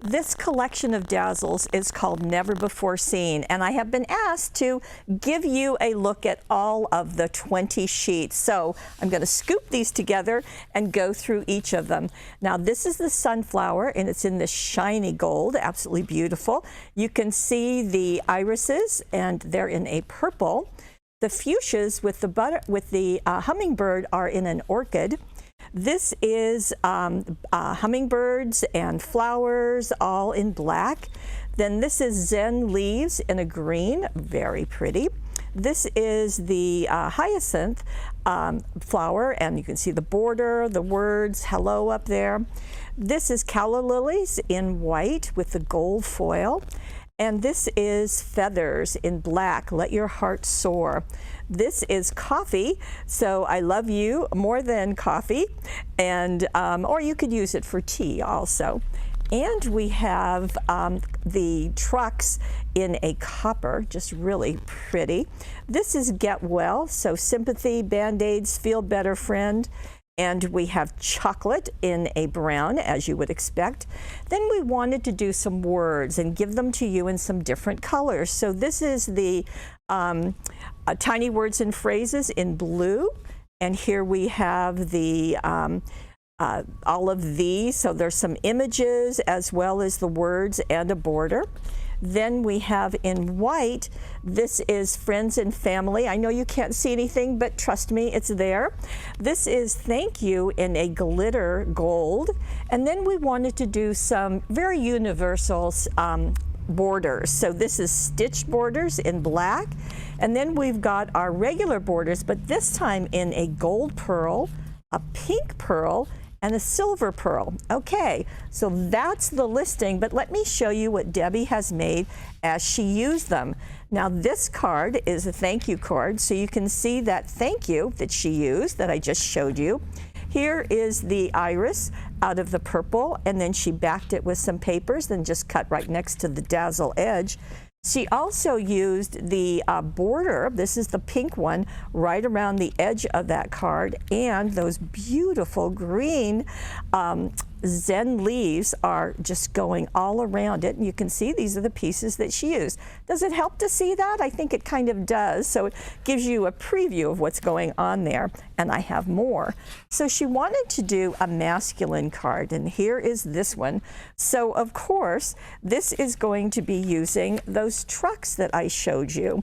This collection of Dazzles is called Never Before Seen, and I have been asked to give you a look at all of the 20 sheets. So I'm going to scoop these together and go through each of them. Now this is the sunflower, and it's in this shiny gold, absolutely beautiful. You can see the irises, and they're in a purple. The fuchsias with the hummingbird are in an orchid. This is hummingbirds and flowers all in black. Then this is Zen leaves in a green, very pretty. This is the hyacinth flower, and you can see the border, the words hello up there. This is calla lilies in white with the gold foil. And this is feathers in black, let your heart soar. This is coffee, so I love you more than coffee, and or you could use it for tea also. And we have the trucks in a copper, just really pretty. This is Get Well, so sympathy, Band-Aids, feel better friend. And we have chocolate in a brown, as you would expect. Then we wanted to do some words and give them to you in some different colors. So this is the tiny words and phrases in blue. And here we have the all of these. So there's some images as well as the words and a border. Then we have in white, this is friends and family. I know you can't see anything, but trust me, it's there. This is thank you in a glitter gold. And then we wanted to do some very universal borders. So this is stitched borders in black. And then we've got our regular borders, but this time in a gold pearl, a pink pearl, and a silver pearl. Okay, so that's the listing, but let me show you what Debbie has made as she used them. Now this card is a thank you card, so you can see that thank you that she used that I just showed you. Here is the iris out of the purple, and then she backed it with some papers, then just cut right next to the dazzle edge. She also used the border, this is the pink one, right around the edge of that card, and those beautiful green Zen leaves are just going all around it. And you can see these are the pieces that she used. Does it help to see that? I think it kind of does. So it gives you a preview of what's going on there. And I have more. So she wanted to do a masculine card, and here is this one. So of course, this is going to be using those trucks that I showed you.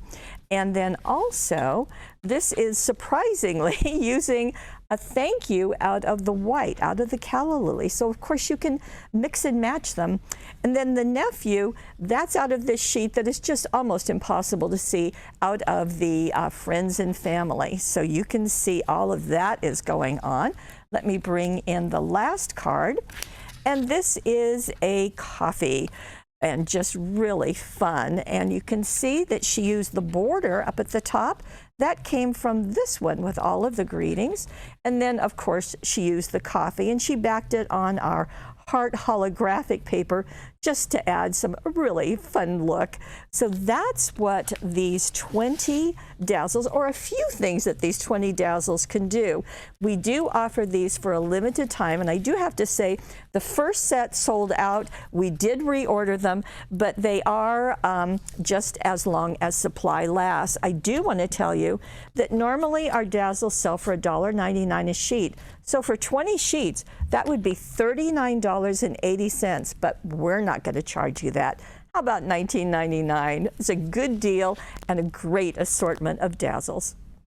And then also, this is surprisingly using a thank you out of the white, out of the calla lily. So of course you can mix and match them. And then the nephew, that's out of this sheet that is just almost impossible to see, out of the friends and family. So you can see all of that is going on. Let me bring in the last card. And this is a coffee. And just really fun. And you can see that she used the border up at the top. That came from this one with all of the greetings. And then, of course, she used the coffee, and she backed it on our heart holographic paper just to add some really fun look. So that's what these 20 Dazzles, or a few things that these 20 Dazzles can do. We do offer these for a limited time, and I do have to say the first set sold out. We did reorder them, but they are just as long as supply lasts. I do want to tell you that normally our Dazzles sell for $1.99 a sheet. So for 20 sheets, that would be $39.80, but we're not going to charge you that. How about $19.99? It's a good deal and a great assortment of Dazzles.